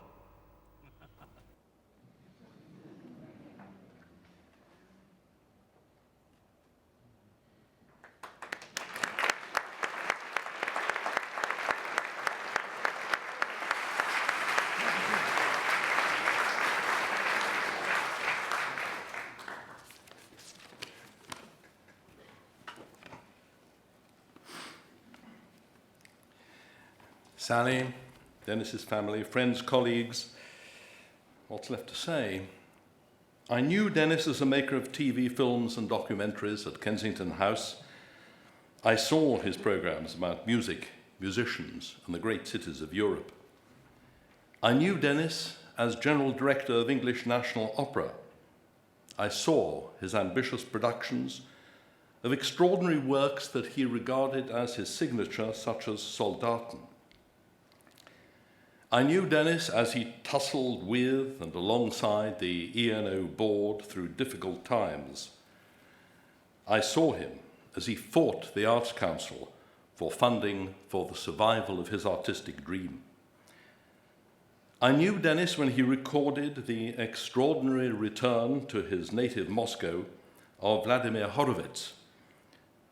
Sally, Dennis's family, friends, colleagues, what's left to say? I knew Dennis as a maker of TV films and documentaries at Kensington House. I saw his programs about music, musicians, and the great cities of Europe. I knew Dennis as General Director of English National Opera. I saw his ambitious productions of extraordinary works that he regarded as his signature, such as Soldaten. I knew Dennis as he tussled with and alongside the ENO board through difficult times. I saw him as he fought the Arts Council for funding for the survival of his artistic dream. I knew Dennis when he recorded the extraordinary return to his native Moscow of Vladimir Horowitz.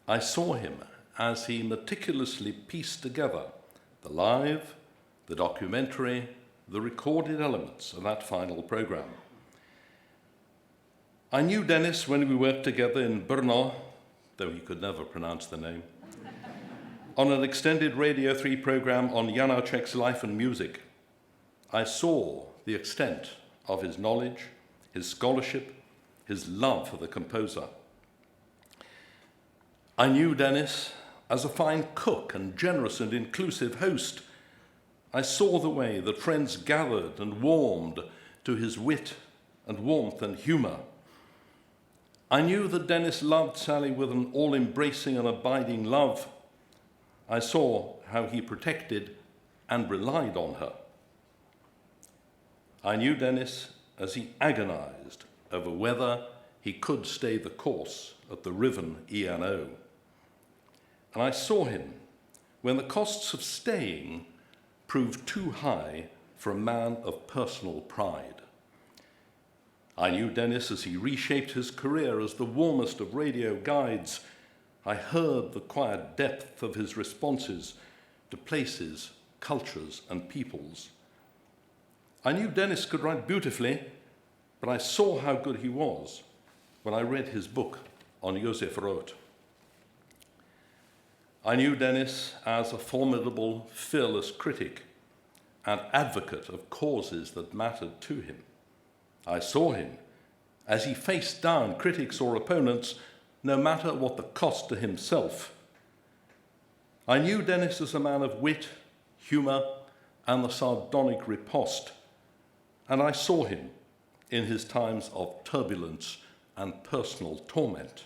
I saw him as he meticulously pieced together the live, the documentary, the recorded elements of that final program. I knew Dennis when we worked together in Brno, though he could never pronounce the name, on an extended Radio 3 program on Janacek's life and music. I saw the extent of his knowledge, his scholarship, his love for the composer. I knew Dennis as a fine cook and generous and inclusive host. I saw the way that friends gathered and warmed to his wit and warmth and humour. I knew that Dennis loved Sally with an all-embracing and abiding love. I saw how he protected and relied on her. I knew Dennis as he agonized over whether he could stay the course at the Riven ENO. And I saw him when the costs of staying proved too high for a man of personal pride. I knew Dennis as he reshaped his career as the warmest of radio guides. I heard the quiet depth of his responses to places, cultures, and peoples. I knew Dennis could write beautifully, but I saw how good he was when I read his book on Josef Roth. I knew Dennis as a formidable, fearless critic and advocate of causes that mattered to him. I saw him as he faced down critics or opponents, no matter what the cost to himself. I knew Dennis as a man of wit, humour, and the sardonic riposte, and I saw him in his times of turbulence and personal torment.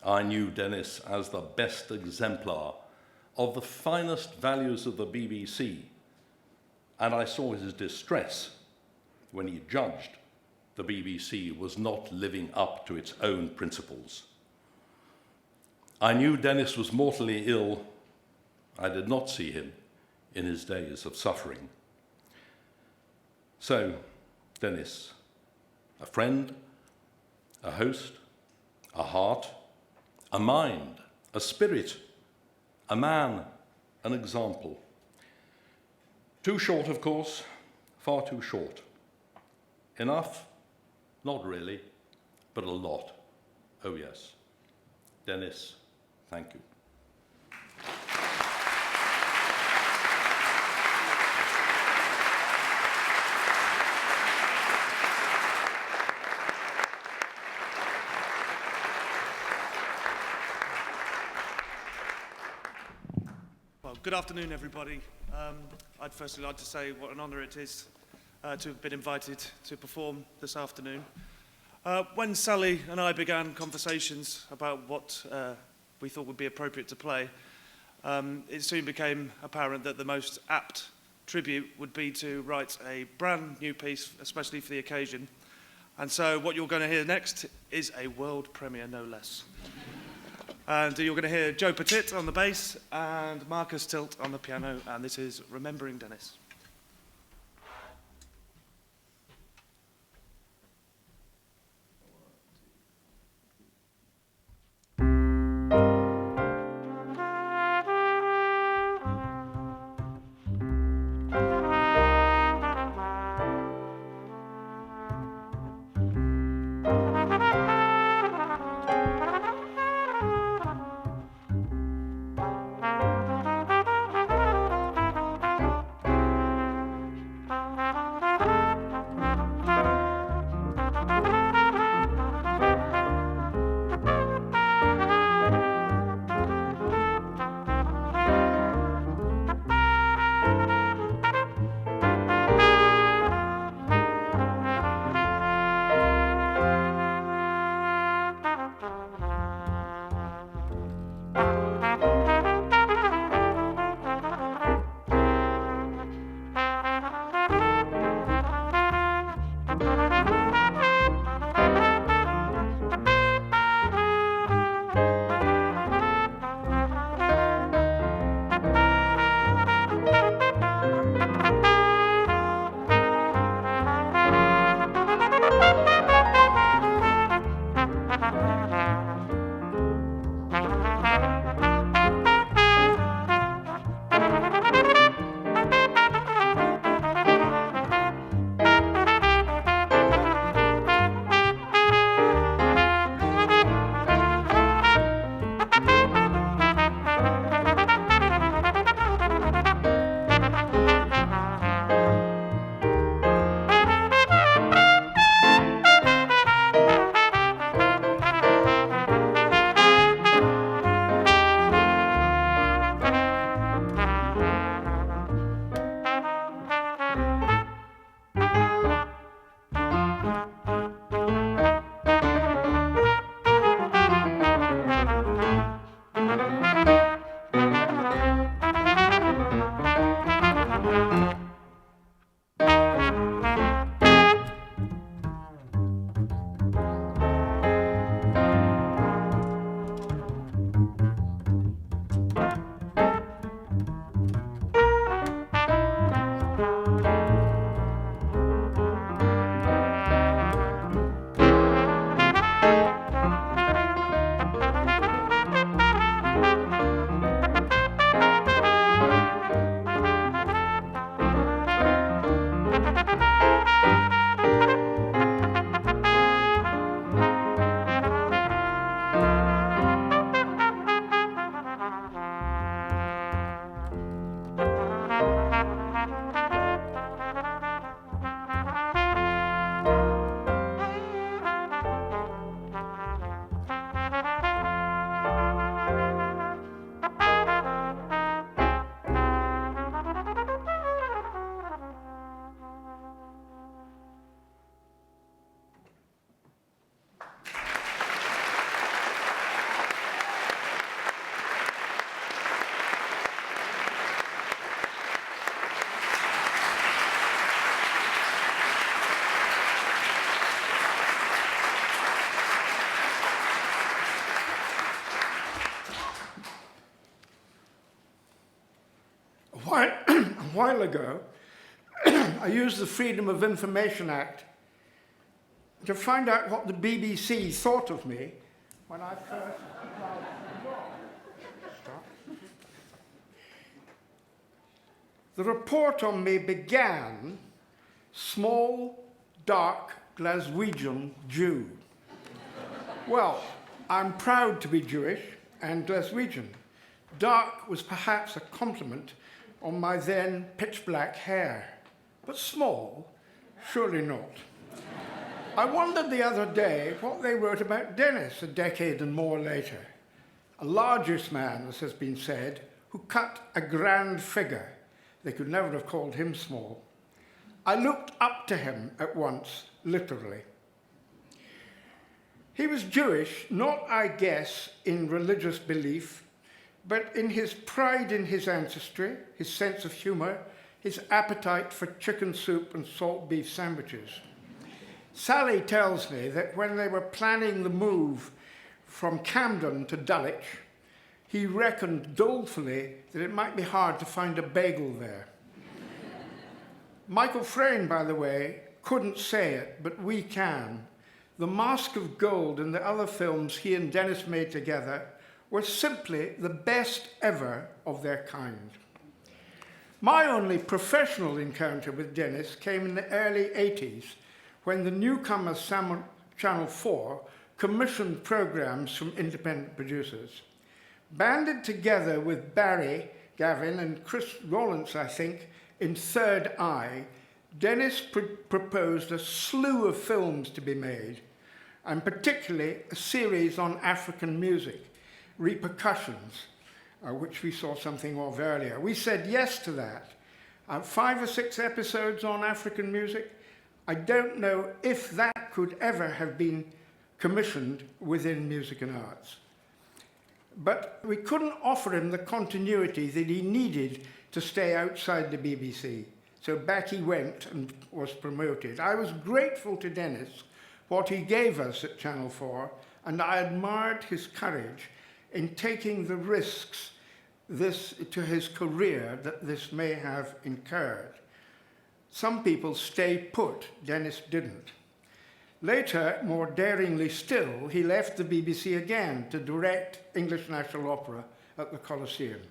I knew Dennis as the best exemplar of the finest values of the BBC, and I saw his distress when he judged the BBC was not living up to its own principles. I knew Dennis was mortally ill. I did not see him in his days of suffering. So, Dennis, a friend, a host, a heart, a mind, a spirit, a man, an example. Too short, of course, far too short. Enough? Not really, but a lot. Oh yes. Dennis, thank you. Good afternoon, everybody. I'd firstly like to say what an honour it is to have been invited to perform this afternoon. When Sally and I began conversations about what we thought would be appropriate to play, it soon became apparent that the most apt tribute would be to write a brand new piece, especially for the occasion. And so what you're going to hear next is a world premiere, no less. And you're going to hear Joe Petit on the bass and Marcus Tilt on the piano, and this is Remembering Dennis. while ago, I used the Freedom of Information Act to find out what the BBC thought of me when I first applied for the job. Stop. The report on me began, small, dark Glaswegian Jew. Well, I'm proud to be Jewish and Glaswegian. Dark was perhaps a compliment on my then pitch-black hair, but small, surely not. I wondered the other day what they wrote about Dennis a decade and more later. A largish man, as has been said, who cut a grand figure. They could never have called him small. I looked up to him at once, literally. He was Jewish, not, I guess, in religious belief, but in his pride in his ancestry, his sense of humor, his appetite for chicken soup and salt beef sandwiches. Sally tells me that when they were planning the move from Camden to Dulwich, he reckoned dolefully that it might be hard to find a bagel there. Michael Frayn, by the way, couldn't say it, but we can. The Mask of Gold and the other films he and Dennis made together were simply the best ever of their kind. My only professional encounter with Dennis came in the early 80s, when the newcomer Channel 4 commissioned programs from independent producers. Banded together with Barry Gavin and Chris Rollins, I think, in Third Eye, Dennis proposed a slew of films to be made, and particularly a series on African music, Repercussions, which we saw something of earlier. We said yes to that. 5 or 6 episodes on African music. I don't know if that could ever have been commissioned within Music and Arts. But we couldn't offer him the continuity that he needed to stay outside the BBC. So back he went and was promoted. I was grateful to Dennis for what he gave us at Channel 4, and I admired his courage in taking the risks to his career that this may have incurred. Some people stayed put, Dennis didn't. Later, more daringly still, he left the BBC again to direct English National Opera at the Coliseum.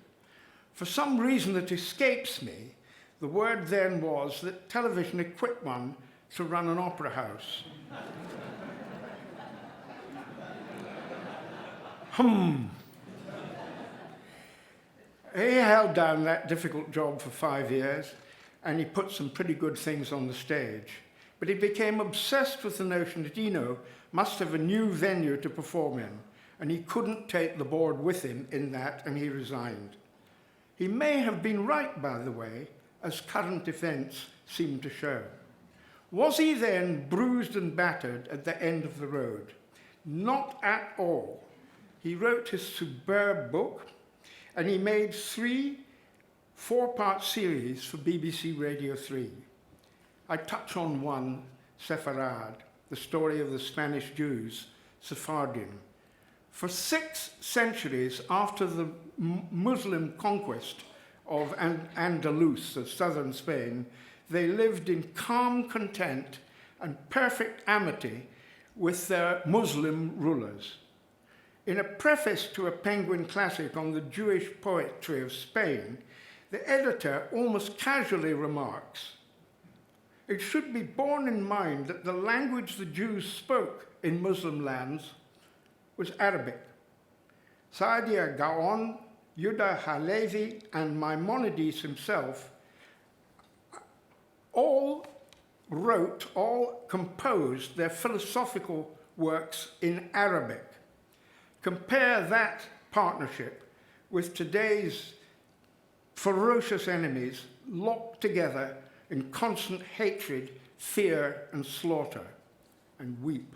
For some reason that escapes me, the word then was that television equipped one to run an opera house. He held down that difficult job for 5 years, and he put some pretty good things on the stage. But he became obsessed with the notion that Eno must have a new venue to perform in, and he couldn't take the board with him in that, and he resigned. He may have been right, by the way, as current events seem to show. Was he then bruised and battered at the end of the road? Not at all. He wrote his superb book, and he made 3 4-part series for BBC Radio 3. I touch on one, Sepharad, the story of the Spanish Jews, Sephardim. For 6 centuries after the Muslim conquest of Andalus, of southern Spain, they lived in calm content and perfect amity with their Muslim rulers. In a preface to a Penguin classic on the Jewish poetry of Spain, the editor almost casually remarks, "It should be borne in mind that the language the Jews spoke in Muslim lands was Arabic. Saadia Gaon, Yudah Halevi, and Maimonides himself all composed their philosophical works in Arabic. Compare that partnership with today's ferocious enemies locked together in constant hatred, fear, and slaughter, and weep."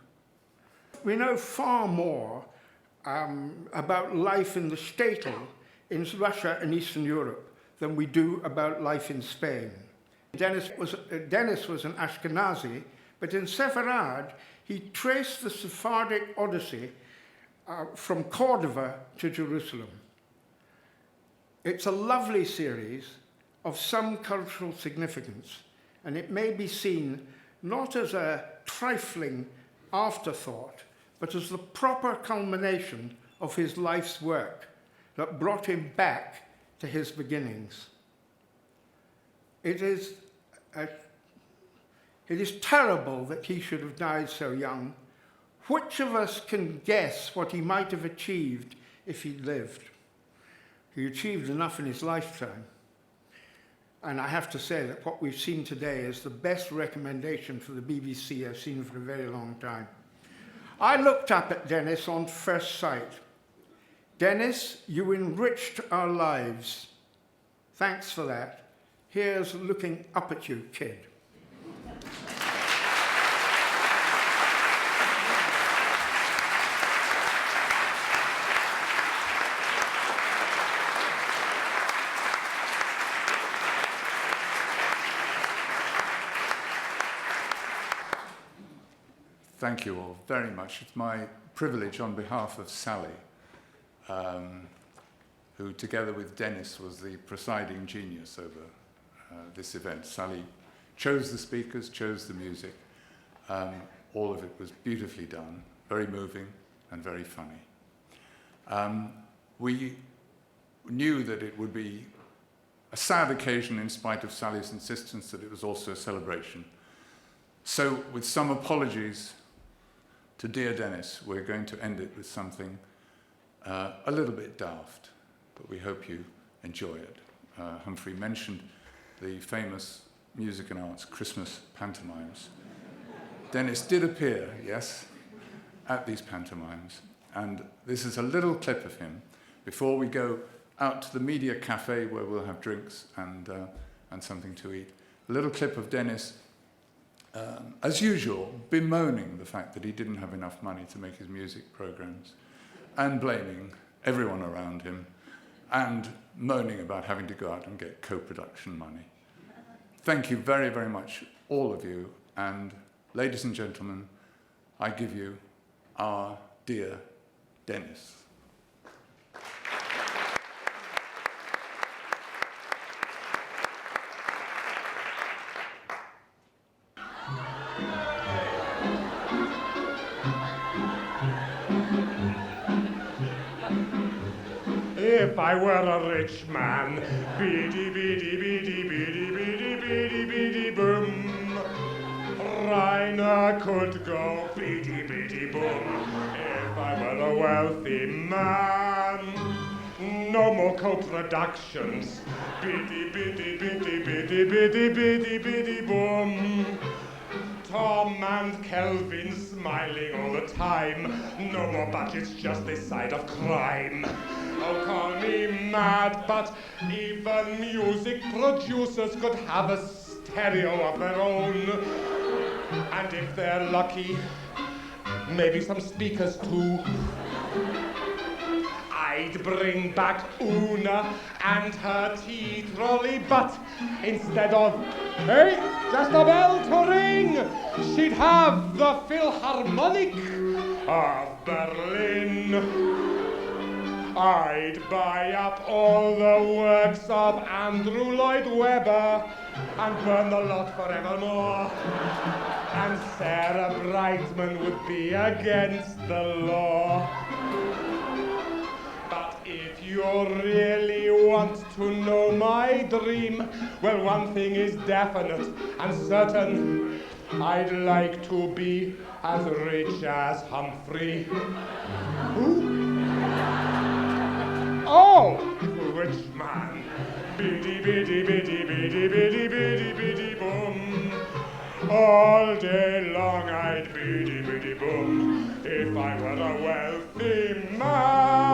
We know far more about life in the shtetl in Russia and Eastern Europe than we do about life in Spain. Dennis was an Ashkenazi, but in Sepharad, he traced the Sephardic Odyssey from Cordova to Jerusalem. It's a lovely series, of some cultural significance, and it may be seen not as a trifling afterthought, but as the proper culmination of his life's work that brought him back to his beginnings. It is terrible that he should have died so young. Which of us can guess what he might have achieved if he'd lived? He achieved enough in his lifetime. And I have to say that what we've seen today is the best recommendation for the BBC I've seen for a very long time. I looked up at Dennis on first sight. Dennis, you enriched our lives. Thanks for that. Here's looking up at you, kid. Thank you all very much. It's my privilege on behalf of Sally, who together with Dennis was the presiding genius over this event. Sally chose the speakers, chose the music. All of it was beautifully done, very moving and very funny. We knew that it would be a sad occasion in spite of Sally's insistence that it was also a celebration. So with some apologies to dear Dennis, we're going to end it with something a little bit daft, but we hope you enjoy it. Humphrey mentioned the famous music and arts Christmas pantomimes. Dennis did appear, yes, at these pantomimes, and this is a little clip of him before we go out to the media cafe where we'll have drinks and something to eat. A little clip of Dennis, as usual, bemoaning the fact that he didn't have enough money to make his music programs, and blaming everyone around him, and moaning about having to go out and get co-production money. Thank you very, very much, all of you, and ladies and gentlemen, I give you our dear Dennis. If I were a rich man, biddy biddy biddy biddy biddy biddy biddy boom, Rainer could go biddy biddy boom. If I were a wealthy man, no more co-productions, biddy biddy biddy biddy biddy biddy biddy boom. Tom and Kelvin smiling all the time, no more budgets, just this side of crime. Oh, call me mad, but even music producers could have a stereo of their own. And if they're lucky, maybe some speakers too. I'd bring back Una and her tea trolley, but instead of, hey, just a bell to ring, she'd have the Philharmonic of Berlin. I'd buy up all the works of Andrew Lloyd Webber and burn the lot forevermore. And Sarah Brightman would be against the law. But if you really want to know my dream, well, one thing is definite and certain. I'd like to be as rich as Humphrey. Who? Oh, rich man. Biddy biddy biddy biddy biddy biddy biddy boom. All day long I'd biddy biddy boom if I were a wealthy man.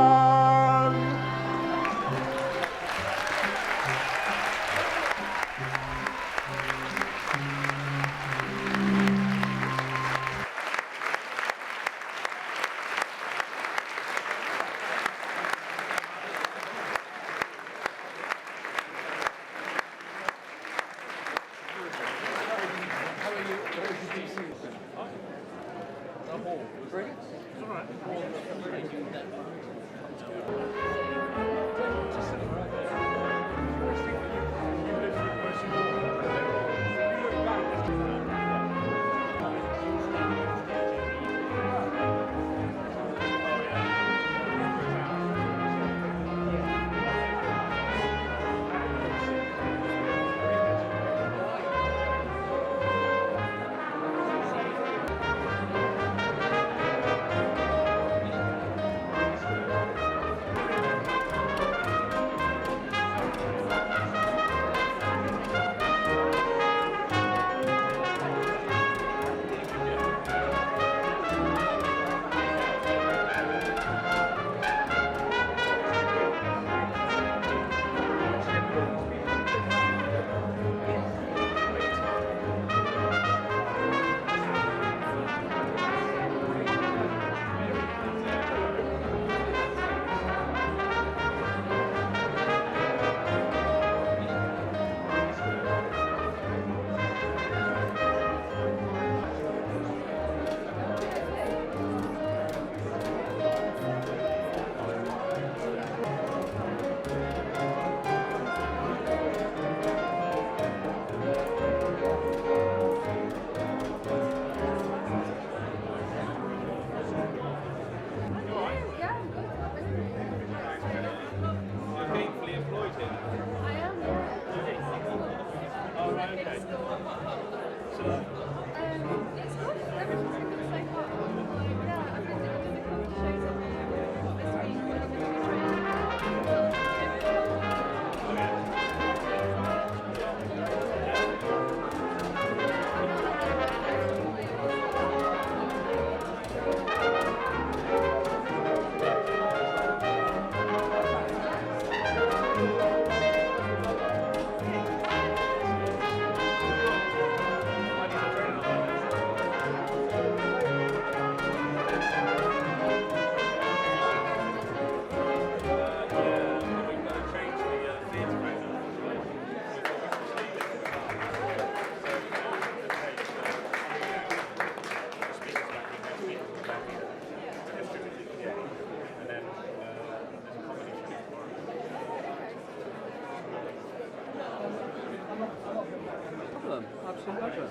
Absolute pleasure.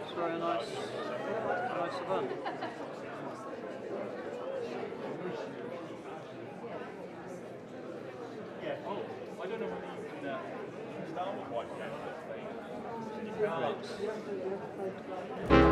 It's very nice event. Yeah. Oh, I don't know whether you can start with white.